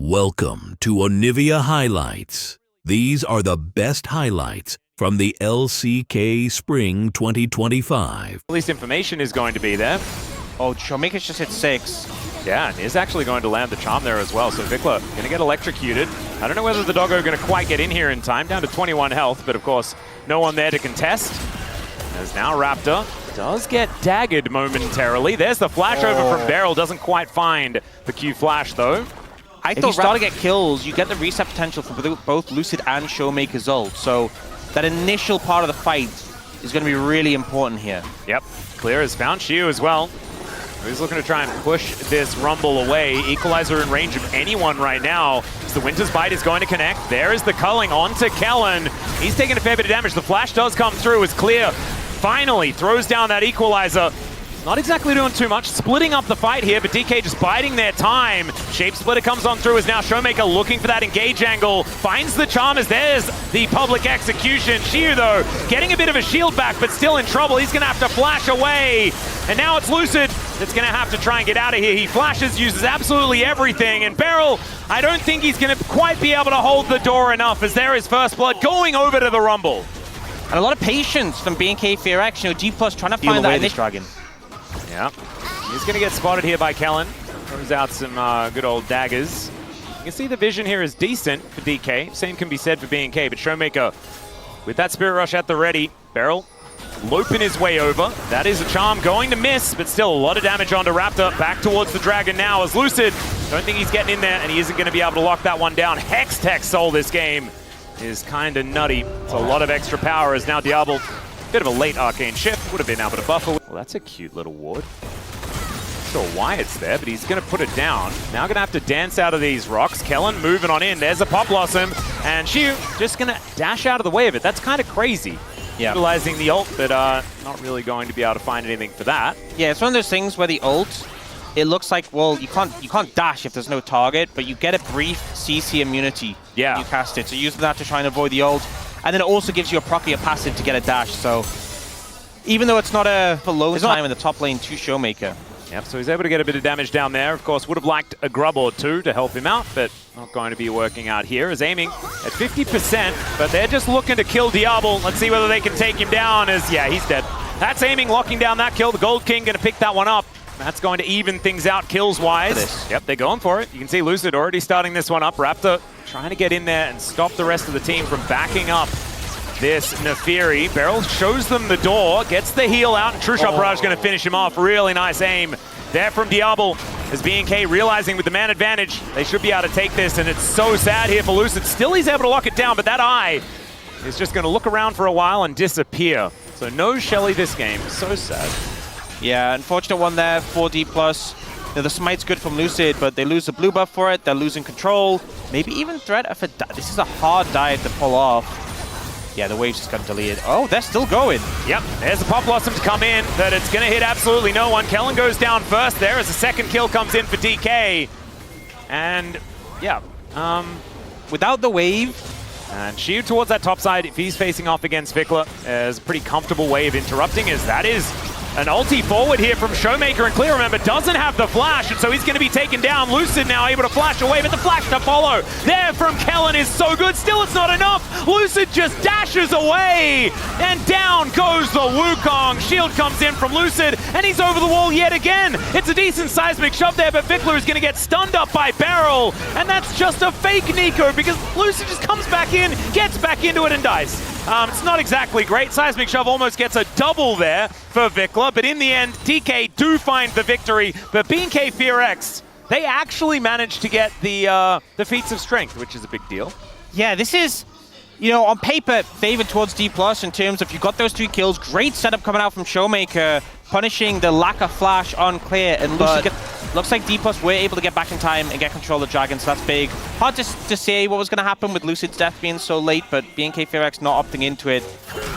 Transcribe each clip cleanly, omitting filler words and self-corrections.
Welcome to Onivia Highlights. These are the best highlights from the LCK Spring 2025. At least information is going to be there. Oh, Showmaker's just hit 6. Yeah, and is actually going to land the charm there as well. So Vikla going to get electrocuted. I don't know whether the doggo going to quite get in here in time. Down to 21 health, but of course, no one there to contest. As now Raptor does get daggered momentarily. There's the flash over from Beryl. Doesn't quite find the Q flash though. If you start to get kills, you get the reset potential for both Lucid and Showmaker's ult. So that initial part of the fight is going to be really important here. Yep, Clear has found Shiu as well. He's looking to try and push this Rumble away. Equalizer in range of anyone right now. As the Winter's Bite is going to connect. There is the culling onto Kellen. He's taking a fair bit of damage. The flash does come through as Clear finally throws down that Equalizer. Not exactly doing too much, splitting up the fight here, but DK just biding their time. Shape Splitter comes on through as now Showmaker looking for that engage angle. Finds the charm as there's the public execution. Shiu, though, getting a bit of a shield back, but still in trouble. He's going to have to flash away. And now it's Lucid that's going to have to try and get out of here. He flashes, uses absolutely everything. And Beryl, I don't think he's going to quite be able to hold the door enough as there is First Blood going over to the Rumble. And a lot of patience from BNK FEARX. You know, Dplus trying to find that initial dragon. Yeah, he's going to get spotted here by Kellen. Throws out some good old daggers. You can see the vision here is decent for DK. Same can be said for BNK, but Showmaker with that Spirit Rush at the ready. Beryl loping his way over. That is a charm going to miss, but still a lot of damage onto Raptor. Back towards the Dragon now as Lucid. Don't think he's getting in there, and he isn't going to be able to lock that one down. Hextech Soul this game is kind of nutty. It's a lot of extra power as now Diablo. Bit of a late arcane shift, would have been able to buffer. Well, that's a cute little ward. Not sure why it's there, but he's going to put it down. Now going to have to dance out of these rocks. Kellen moving on in. There's a Pop Blossom. And Shiu just going to dash out of the way of it. That's kind of crazy. Yeah. Utilizing the ult, but not really going to be able to find anything for that. Yeah, it's one of those things where the ult, it looks like, well, you can't dash if there's no target, but you get a brief CC immunity when you cast it. So use that to try and avoid the ult. And then it also gives you a proc your passive to get a dash. So even though it's not a low time in the top lane to Showmaker. Yep, so he's able to get a bit of damage down there. Of course, would have liked a grub or two to help him out, but not going to be working out here. Is aiming at 50%, but they're just looking to kill Diablo. Let's see whether they can take him down as, yeah, he's dead. That's aiming, locking down that kill. The Gold King going to pick that one up. That's going to even things out kills-wise. Yep, they're going for it. You can see Lucid already starting this one up. Raptor trying to get in there and stop the rest of the team from backing up this Nefiri. Beryl shows them the door, gets the heal out, and True Shot Barrage going to finish him off. Really nice aim there from Diablo as BNK realizing with the man advantage, they should be able to take this, and it's so sad here for Lucid. Still he's able to lock it down, but that eye is just going to look around for a while and disappear. So no Shelly this game. So sad. Yeah, unfortunate one there for Dplus. The smite's good from Lucid, but they lose the blue buff for it. They're losing control. Maybe even threat of a this is a hard dive to pull off. Yeah, the wave's just got deleted. Oh, they're still going. Yep, there's the Pop Blossom to come in, but it's going to hit absolutely no one. Kellen goes down first there as the second kill comes in for DK. And, yeah, without the wave. And Shiu towards that top side, if he's facing off against Vikla, is a pretty comfortable way of interrupting, as that is an ulti forward here from Showmaker, and Clear, remember, doesn't have the flash, and so he's going to be taken down. Lucid now able to flash away, but the flash to follow there from Kellen is so good. Still, it's not enough. Lucid just dashes away, and down goes the Wukong. Shield comes in from Lucid, and he's over the wall yet again. It's a decent seismic shove there, but Vikla is going to get stunned up by Beryl, and that's just a fake Nico, because Lucid just comes back in, gets back into it, and dies. It's not exactly great. Seismic Shove almost gets a double there for Vikla, but in the end, DK do find the victory. But BNK FEARX, they actually managed to get the feats of strength, which is a big deal. Yeah, this is, you know, on paper, favored towards Dplus in terms of you got those 3 kills. Great setup coming out from Showmaker, punishing the lack of flash on Clear, and looks like Dplus were able to get back in time and get control of the Dragon, so that's big. Hard to say what was going to happen with Lucid's death being so late, but BNK FEARX not opting into it.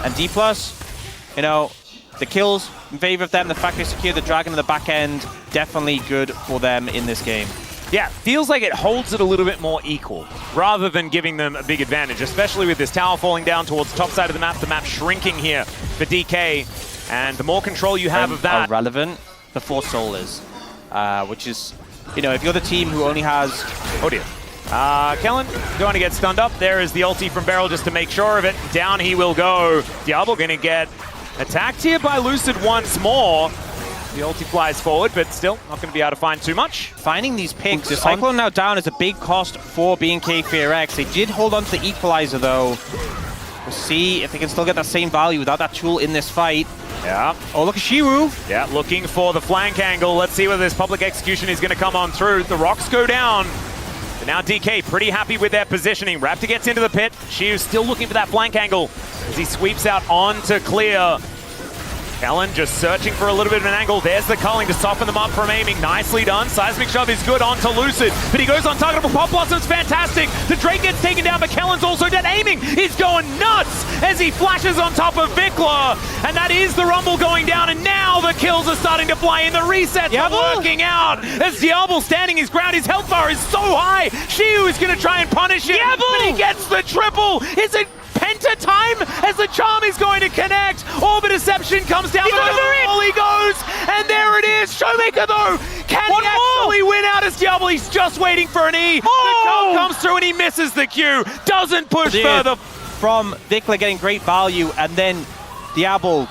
And Dplus, you know, the kills in favor of them, the fact they secured the Dragon in the back end, definitely good for them in this game. Yeah, feels like it holds it a little bit more equal, rather than giving them a big advantage, especially with this tower falling down towards the top side of the map shrinking here for DK. And the more control you have of that... Relevant, the Force Soul is. Which is, you know, if you're the team who only has... Oh dear. Kellen going to get stunned up. There is the ulti from Beryl just to make sure of it. Down he will go. Diablo going to get attacked here by Lucid once more. The ulti flies forward, but still not going to be able to find too much. Finding these picks. The Cyclone now down is a big cost for BNK FEARX. They did hold on to the equalizer though. We'll see if they can still get that same value without that tool in this fight. Yeah. Oh, look at Shiwu. Yeah, looking for the flank angle. Let's see whether this public execution is going to come on through. The rocks go down. But now DK pretty happy with their positioning. Raptor gets into the pit. Shiwu's still looking for that flank angle as he sweeps out onto clear. Kellen just searching for a little bit of an angle. There's the culling to soften them up from aiming. Nicely done. Seismic shove is good onto Lucid, but he goes untargetable. Pop Blossom's fantastic. The Drake gets taken down, but Kellen's also dead. Aiming is going nuts as he flashes on top of Vikla, and that is the Rumble going down, and now the kills are starting to fly in. The resets are working out as Diablo standing his ground. His health bar is so high. Shiu is going to try and punish him, but he gets the triple. Is it Penta time as the charm is going to connect? Orbit Deception comes down, but over he goes, and there it is. Showmaker though, can he actually win out as Diablo? He's just waiting for an E. The kill comes through and he misses the Q. Doesn't push further. From Vikla getting great value, and then Diablo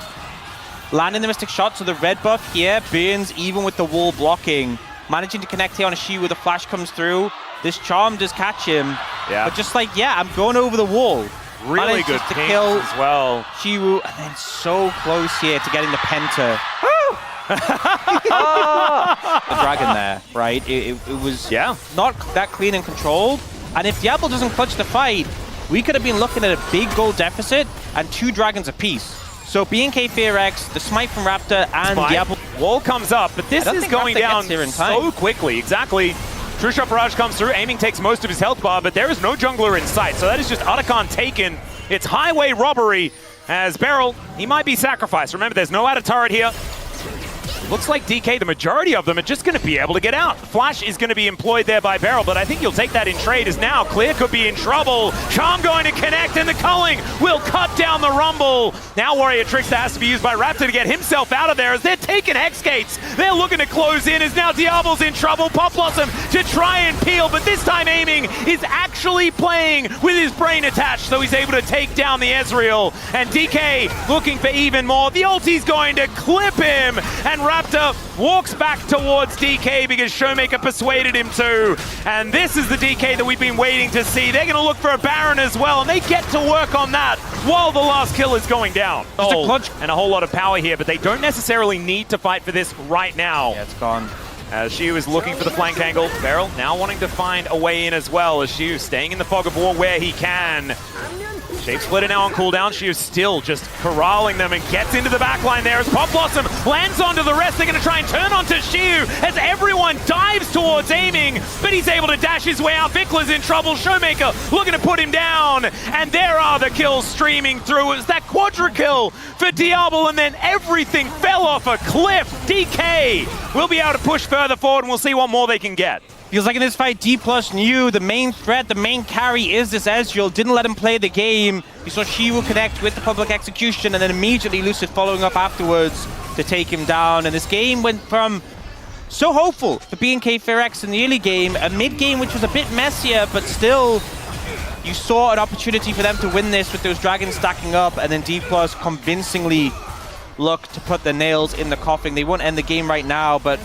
landing the Mystic Shot, so the red buff here burns even with the wall blocking. Managing to connect here on a Shiu where the flash comes through. This charm does catch him, but just like, I'm going over the wall. Really good to ping kill as well. Shiwu, and then so close here to getting the Penta. The dragon there, right? It was not that clean and controlled. And if Diablo doesn't clutch the fight, we could have been looking at a big gold deficit and 2 dragons apiece. So BNK FEARX, the smite from Raptor, and Diablo. Wall comes up, but this is going down so quickly. Exactly. True Shot Barrage comes through. Aiming takes most of his health bar, but there is no jungler in sight. So that is just Otacon taken. It's highway robbery as Beryl, he might be sacrificed. Remember, there's no outer turret here. Looks like DK, the majority of them are just going to be able to get out. Flash is going to be employed there by Beryl, but I think you'll take that in trade as now Clear could be in trouble. Charm going to connect, and the culling will cut down the Rumble. Now Warrior Trickster has to be used by Raptor to get himself out of there as they're taking Hex Gates. They're looking to close in as now Diablo's in trouble. Pop Blossom to try and peel, but this time Aiming is actually playing with his brain attached, so he's able to take down the Ezreal. And DK looking for even more. The ulti's going to clip him, and Raptor walks back towards DK because Showmaker persuaded him to. And this is the DK that we've been waiting to see. They're going to look for a Baron as well, and they get to work on that while the last kill is going down. And a whole lot of power here, but they don't necessarily need to fight for this right now. Yeah, it's gone. As Shiu is looking for the flank angle. Beryl now wanting to find a way in as well, as Shiu staying in the fog of war where he can. Shape Splitter now on cooldown. Shiu still just corralling them and gets into the backline there as Pop Blossom lands onto the rest. They're going to try and turn onto Shiu as everyone dives towards Aiming, but he's able to dash his way out. Vikla's in trouble. Showmaker looking to put him down, and there are the kills streaming through. It was that quadra kill for Diablo, and then everything fell off a cliff. DK will be able to push further forward, and we'll see what more they can get. Feels like in this fight, Dplus knew the main threat, the main carry is this Ezreal. Didn't let him play the game. You saw Shiwu connect with the public execution, and then immediately Lucid following up afterwards to take him down. And this game went from so hopeful for BNK FEARX in the early game, a mid-game which was a bit messier, but still you saw an opportunity for them to win this with those dragons stacking up, and then Dplus convincingly looked to put the nails in the coffin. They won't end the game right now, but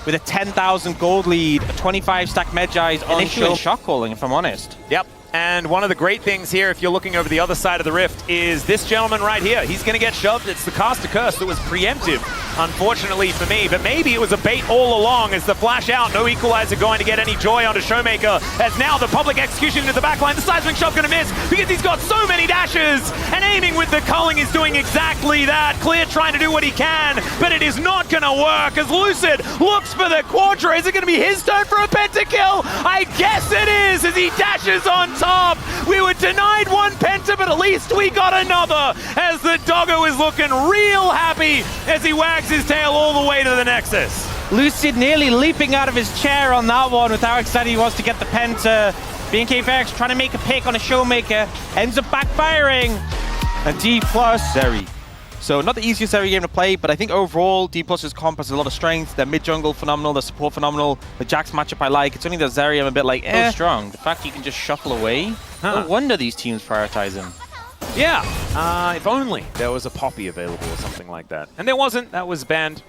with a 10,000 gold lead, a 25 stack Medjai's on show. Shot calling, if I'm honest. Yep. And one of the great things here, if you're looking over the other side of the rift, is this gentleman right here. He's going to get shoved. It's the caster curse that was preemptive, unfortunately for me. But maybe it was a bait all along as the flash out. No equalizer going to get any joy onto Showmaker. As now the public execution into the backline. The seismic shove going to miss because he's got so many dashes. And Aiming with the culling is doing exactly that. Clear trying to do what he can, but it is not going to work as Lucid looks for the quadra. Is it going to be his turn for a pentakill? I guess it is as he dashes on top. We were denied one penta, but at least we got another as the doggo is looking real happy as he wags his tail all the way to the Nexus. Lucid nearly leaping out of his chair on that one with how excited he was to get the penta. BNK FEARX trying to make a pick on a Showmaker, ends up backfiring. And Dplus, So not the easiest area game to play, but I think overall, Dplus's comp has a lot of strength. Their mid-jungle phenomenal, their support phenomenal. The Jax matchup I like. It's only the Zarya I'm a bit like, so strong. The fact you can just shuffle away. No wonder these teams prioritize him. Yeah, if only there was a Poppy available or something like that. And there wasn't. That was banned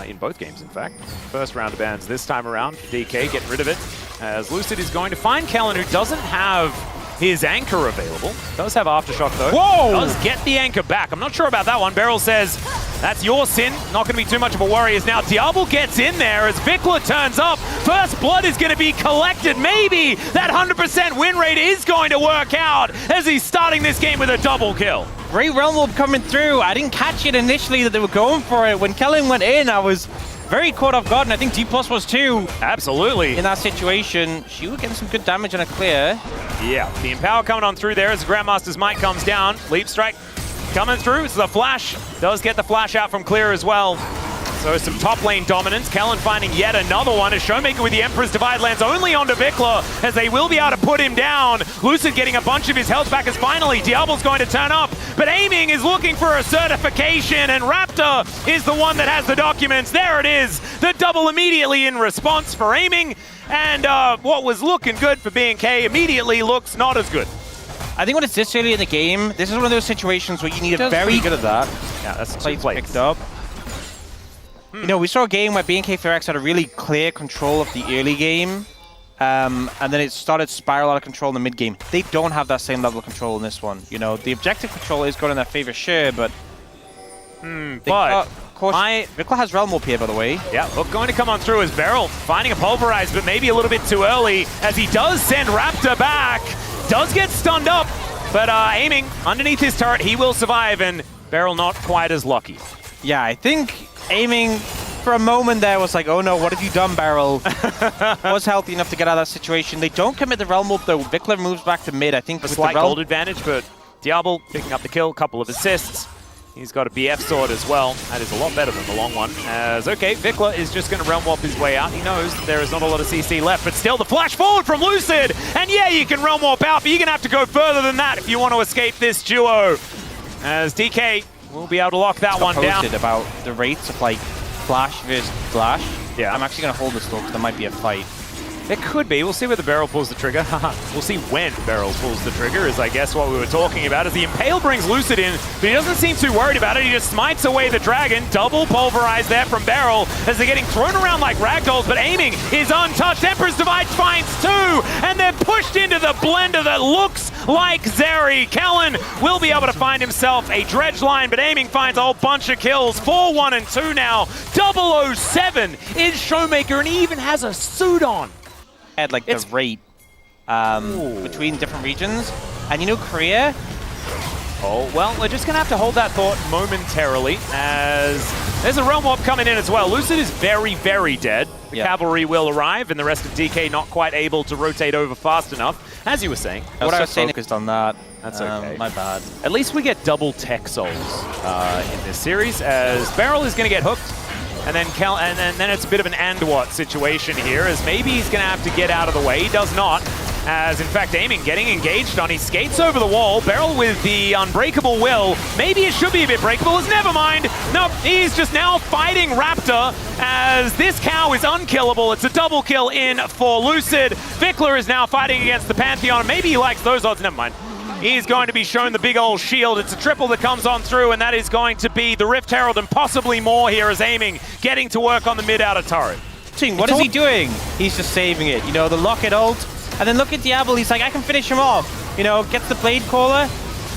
in both games, in fact. First round of bans this time around. DK getting rid of it, as Lucid is going to find Kellen, who doesn't have his anchor available. Does have Aftershock, though. Whoa! Does get the anchor back. I'm not sure about that one. Beryl says, that's your sin. Not going to be too much of a worry, as now Diablo gets in there as Vikla turns up. First blood is going to be collected. Maybe that 100% win rate is going to work out as he's starting this game with a double kill. Great Realm Warp coming through. I didn't catch it initially that they were going for it. When Kellen went in, I was very caught off guard, and I think Dplus was too. Absolutely. In that situation, she was getting some good damage on a clear. Yeah, the Empower coming on through there as the Grandmaster's Might comes down. Leap Strike coming through, so the Flash does get the Flash out from Clear as well. So some top lane dominance. Kellen finding yet another one as Showmaker with the Emperor's Divide lands only onto Vikla, as they will be able to put him down. Lucid getting a bunch of his health back as finally Diablo's going to turn up, but Aiming is looking for a certification, and Raptor is the one that has the documents. There it is, the double immediately in response for Aiming, and what was looking good for BNK immediately looks not as good. I think when it's this early in the game, this is one of those situations where you need a very good at that. Yeah, that's plates picked up. You know, we saw a game where BNK FEARX had a really clear control of the early game, and then it started to spiral out of control in the mid game. They don't have that same level of control in this one. You know, the objective control is going in their favor, sure, but Vikla has Realm Warp here, by the way. Yeah, look, going to come on through as Beryl finding a Pulverize, but maybe a little bit too early, as he does send Raptor back. Does get stunned up, but Aiming underneath his turret, he will survive, and Beryl not quite as lucky. Yeah, I think Aiming for a moment there was like, oh no, what have you done, Beryl? Was healthy enough to get out of that situation. They don't commit the Realm Warp though. Vikla moves back to mid, I think. A slight gold advantage, but Diablo picking up the kill, couple of assists. He's got a BF sword as well. That is a lot better than the long one. As, okay, Vikla is just going to Realm Warp his way out. He knows there is not a lot of CC left, but still the flash forward from Lucid. And yeah, you can Realm Warp out, but you're going to have to go further than that if you want to escape this duo. As DK will be able to lock that one down. About the rates of like Flash versus Flash. Yeah. I'm actually going to hold this though, because there might be a fight. It could be. We'll see where the Beryl pulls the trigger. We'll see when Beryl pulls the trigger, is I guess what we were talking about. As the Impale brings Lucid in, but he doesn't seem too worried about it. He just smites away the dragon. Double Pulverize there from Beryl as they're getting thrown around like ragdolls, but Aiming is untouched. Emperor's Divide finds two, and they're pushed into the blender that looks like Zeri. Kellen will be able to find himself a dredge line, but Aiming finds a whole bunch of kills. 4, 1, and 2 now. 007 is Showmaker, and he even has a suit on. Had like the rate between different regions, and you know, Korea. Oh, well, we're just gonna have to hold that thought momentarily, as there's a Realm Warp coming in as well. Lucid is very, very dead. The cavalry will arrive, and the rest of DK not quite able to rotate over fast enough, as you were saying. I was so focused on that. That's okay. My bad. At least we get double tech souls in this series, as Beryl is gonna get hooked. And then then it's a bit of an and what situation here, as maybe he's going to have to get out of the way. He does not, as in fact Aiming getting engaged on. He skates over the wall. Beryl with the Unbreakable Will. Maybe it should be a bit breakable, as never mind. Nope, he's just now fighting Raptor, as this cow is unkillable. It's a double kill in for Lucid. Vikla is now fighting against the Pantheon, and maybe he likes those odds, never mind. He's going to be shown the big old shield. It's a triple that comes on through, and that is going to be the Rift Herald and possibly more here, as Aiming getting to work on the mid-outer turret. What is he doing? He's just saving it. You know, the lock it ult, and then look at Diablo. He's like, I can finish him off. You know, gets the Blade Caller,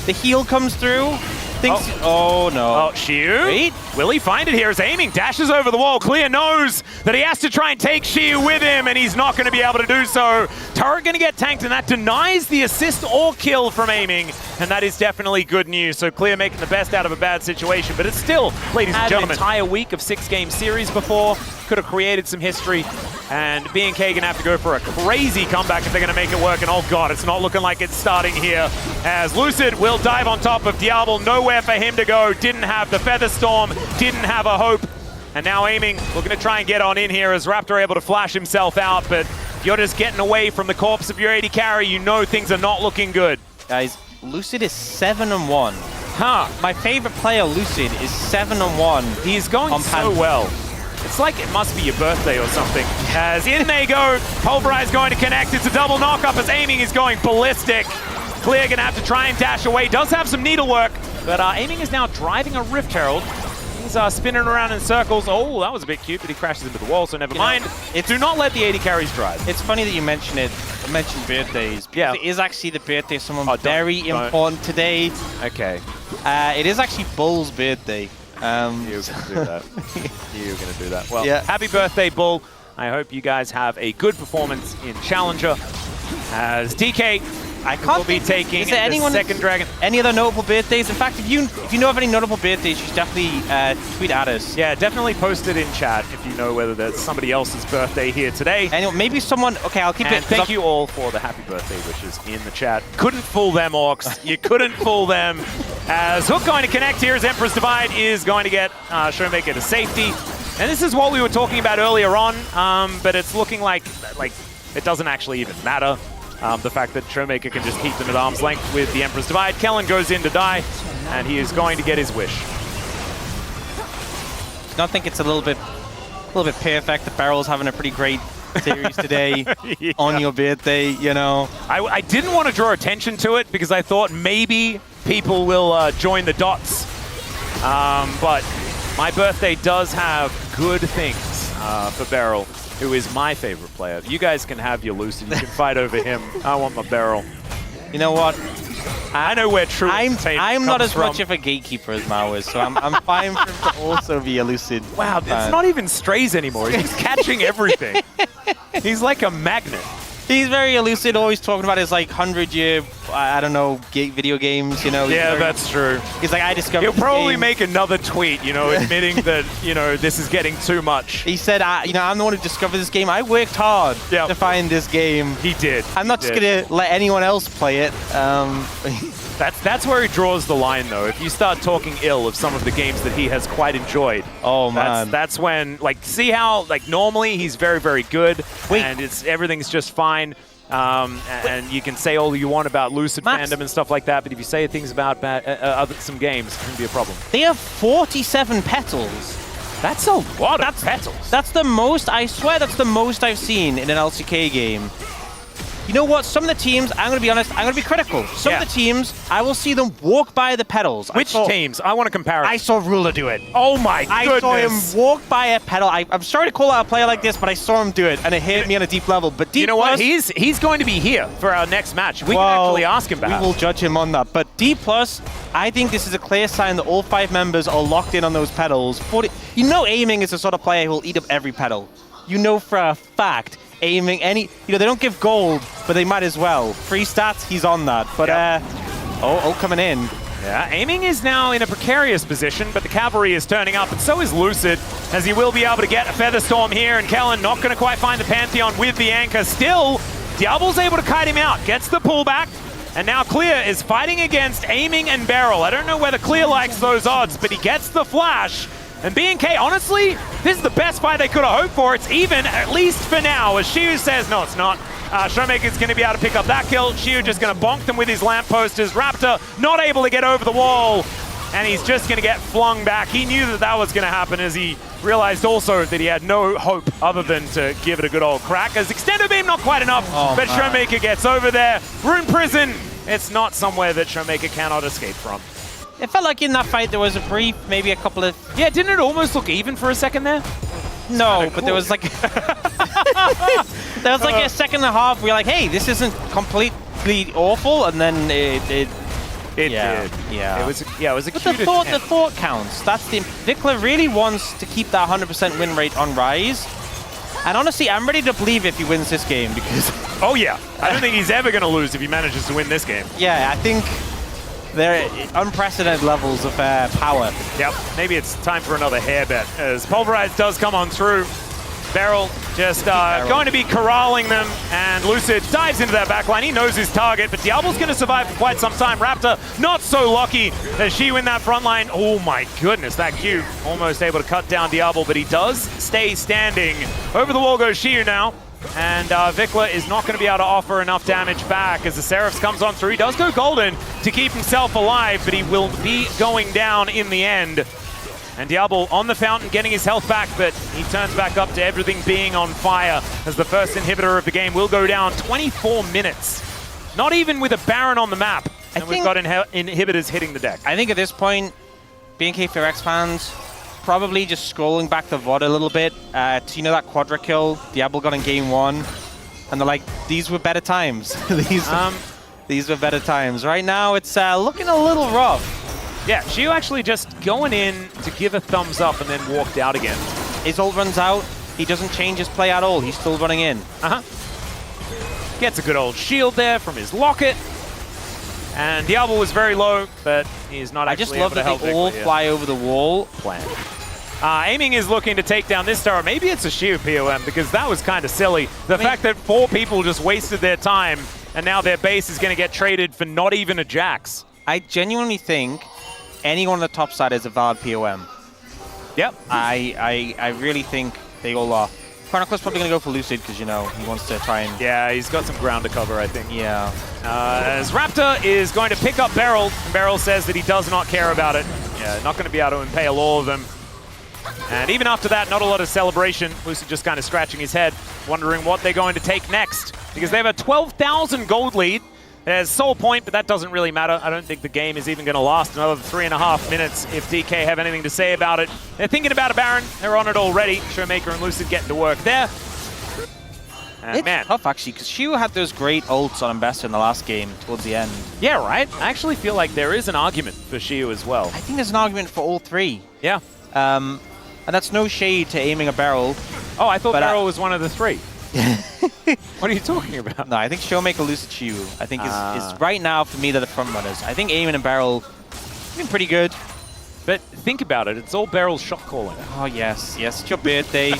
the heal comes through. Oh no. Oh, Shiu? Wait. Will he find it here as Aiming dashes over the wall? Clear knows that he has to try and take Shiu with him, and he's not going to be able to do so. Turret going to get tanked, and that denies the assist or kill from Aiming, and that is definitely good news. So Clear making the best out of a bad situation, but it's still, ladies and gentlemen, an entire week of 6-game series before. Could have created some history, and BNK going to have to go for a crazy comeback if they're going to make it work, and oh god, it's not looking like it's starting here, as Lucid will dive on top of Diablo. Nowhere for him to go. Didn't have the Feather Storm, didn't have a hope, and now Aiming looking to try and get on in here, as Raptor able to flash himself out, but if you're just getting away from the corpse of your AD carry, you know things are not looking good. Guys, Lucid is 7-1. My favorite player, Lucid, is 7-1. He's going so well. It's like it must be your birthday or something. As in they go, Pulverize going to connect. It's a double knockup as Aiming is going ballistic. Clear gonna have to try and dash away. Does have some needlework, but Aiming is now driving a Rift Herald. He's spinning around in circles. Oh, that was a bit cute, but he crashes into the wall, so never mind. Do not let the 80 carries drive. It's funny that you mentioned it. I mentioned birthdays. Because it is actually the birthday of someone very important today. Okay. It is actually Bull's birthday. You're going to do that. You're going to do that. Well, happy birthday, Bull. I hope you guys have a good performance in Challenger. As DK will be taking the second dragon. Any other notable birthdays? In fact, if you know of any notable birthdays, you should definitely tweet at us. Yeah, definitely post it in chat if you know whether there's somebody else's birthday here today. Anyway, maybe someone... Okay, I'll keep it... Thank you all for the happy birthday wishes in the chat. Couldn't fool them, Orcs. You couldn't fool them. As Hook going to connect here as Emperor's Divide is going to get Showmaker to safety. And this is what we were talking about earlier on, but it's looking like it doesn't actually even matter. The fact that Showmaker can just keep them at arm's length with the Emperor's Divide. Kellen goes in to die, and he is going to get his wish. I think it's a little bit perfect. The Barrel's having a pretty great series today on your birthday, you know. I didn't want to draw attention to it because I thought maybe people will join the dots. But my birthday does have good things for Barrel, who is my favorite player. You guys can have your Lucid. You can fight over him. I want my Barrel. You know what? I know where true I'm not as much of a gatekeeper as Mao is, so I'm fine for him to also be a Lucid. Wow, it's not even strays anymore. He's catching everything. He's like a magnet. He's very elusive, always talking about his like 100-year, I don't know, video games, you know. Yeah, that's true. He's like, I discovered He'll probably game. make another tweet, you know, admitting that, you know, this is getting too much. He said, you know, I'm the one who discovered this game. I worked hard to find this game. He did. I'm not just going to let anyone else play it. That's where he draws the line, though. If you start talking ill of some of the games that he has quite enjoyed, man, that's when, like, see how, like, normally he's very, very good, and everything's just fine, and you can say all you want about Lucid fandom and stuff like that, but if you say things about some games, it can be a problem. They have 47 petals. That's a lot of petals. That's the most, I swear that's the most I've seen in an LCK game. You know what? Some of the teams, I'm going to be honest, I'm going to be critical. Some of the teams, I will see them walk by the pedals. Which teams? I want to compare it. I saw Ruler do it. Oh my goodness. I saw him walk by a pedal. I'm sorry to call out a player like this, but I saw him do it, and it hit me on a deep level. But you know what? He's going to be here for our next match. We can actually ask him about it. We will judge him on that. But Dplus, I think this is a clear sign that all 5 members are locked in on those pedals. You know Aiming is the sort of player who will eat up every pedal. You know for a fact. Aiming they don't give gold, but they might as well. Free stats, he's on that. But coming in. Yeah, Aiming is now in a precarious position, but the cavalry is turning up, and so is Lucid, as he will be able to get a Featherstorm here, and Kellen not going to quite find the Pantheon with the anchor. Still, Diablo's able to kite him out, gets the pullback, and now Clear is fighting against Aiming and Barrel. I don't know whether Clear likes those odds, but he gets the flash. And BNK, honestly, this is the best fight they could have hoped for. It's even, at least for now, as Shiu says, no, it's not. Showmaker's going to be able to pick up that kill. Shiu just going to bonk them with his lamposters. Raptor not able to get over the wall, and he's just going to get flung back. He knew that was going to happen, as he realized also that he had no hope other than to give it a good old crack. As Extended Beam, not quite enough, but Showmaker gets over there. Rune Prison, it's not somewhere that Showmaker cannot escape from. It felt like in that fight there was a brief, maybe a couple of... Yeah, didn't it almost look even for a second there? No, but there was like... there was like a second and a half where you're like, hey, this isn't completely awful, and then it did. Yeah. It was a but cute the thought counts. That's the... Vikla really wants to keep that 100% win rate on Rise. And honestly, I'm ready to believe if he wins this game, because... Oh yeah, I don't think he's ever going to lose if he manages to win this game. Yeah, I think... They're unprecedented levels of power. Yep, maybe it's time for another hair bet, as Pulverize does come on through. Barrel just going to be corralling them, and Lucid dives into that backline. He knows his target, but Diablo's going to survive for quite some time. Raptor not so lucky as Shiu in that front line. Oh my goodness, that Q almost able to cut down Diablo, but he does stay standing. Over the wall goes Shiu now. And Vikla is not going to be able to offer enough damage back as the Seraphs comes on through. He does go golden to keep himself alive, but he will be going down in the end. And Diablo on the fountain getting his health back, but he turns back up to everything being on fire as the first inhibitor of the game will go down. 24 minutes. Not even with a Baron on the map. And we've got inhibitors hitting the deck. I think at this point, BNK FEARX fans probably just scrolling back the VOD a little bit. You know that quadra kill Diablo got in game 1? And they're like, these were better times. These were better times. Right now, it's looking a little rough. Yeah, Shiu actually just going in to give a thumbs up and then walked out again. His ult runs out. He doesn't change his play at all. He's still running in. Gets a good old shield there from his locket. And Diablo was very low, but he's not actually able to help. I just love that they all fly over the wall. Plan. Aiming is looking to take down this tower. Maybe it's a Shiu POM because that was kind of silly. The fact that 4 people just wasted their time and now their base is going to get traded for not even a Jax. I genuinely think anyone on the top side is a valid POM. Yep. I really think they all are. Chronicle's probably going to go for Lucid because, you know, he wants to try and... Yeah, he's got some ground to cover, I think. Yeah. As Raptor is going to pick up Beryl, and Beryl says that he does not care about it. Yeah, not going to be able to impale all of them. And even after that, not a lot of celebration. Lucid just kind of scratching his head, wondering what they're going to take next. Because they have a 12,000 gold lead. There's Soul Point, but that doesn't really matter. I don't think the game is even going to last another 3.5 minutes if DK have anything to say about it. They're thinking about a Baron. They're on it already. Showmaker and Lucid getting to work there. And it's tough, actually, because Shiu had those great ults on Ambassador in the last game towards the end. Yeah, right? I actually feel like there is an argument for Shiu as well. I think there's an argument for all 3. Yeah. And that's no shade to aiming a barrel. Oh, I thought Beryl was one of the 3. What are you talking about? No, I think Showmaker, Lucid, Shiu, I think is right now, for me, they're the front runners. I think Aiming and Beryl been pretty good. But think about it, it's all Beryl's shot calling. Oh, yes. Yes, it's your birthday.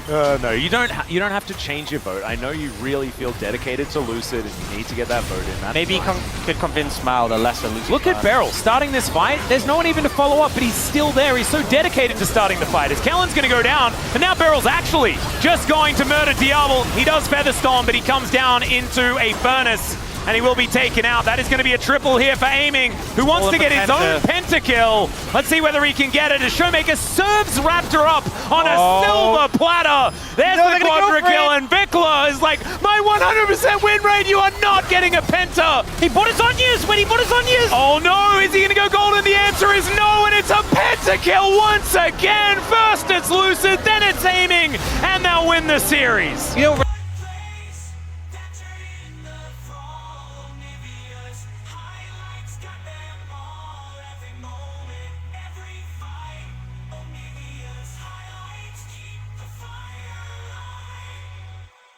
No, you don't have to change your vote. I know you really feel dedicated to Lucid and you need to get that vote in. That's Maybe fine. he could convince Smile the lesser Lucid. Look at Beryl starting this fight. There's no one even to follow up, but he's still there. He's so dedicated to starting the fight. As Kellen's going to go down, and now Beryl's actually just going to murder Diablo. He does Featherstorm, but he comes down into a furnace. And he will be taken out. That is going to be a triple here for Aiming, who wants to get his own pentakill. Let's see whether he can get it as Showmaker serves Raptor up on a silver platter. There's the quadra kill, and Vikla is like, my 100% win rate, you are not getting a penta. He bought his onions when he bought his onions. Oh no, is he going to go golden? The answer is no, and it's a pentakill once again. First it's Lucid, then it's Aiming, and they'll win the series. You know,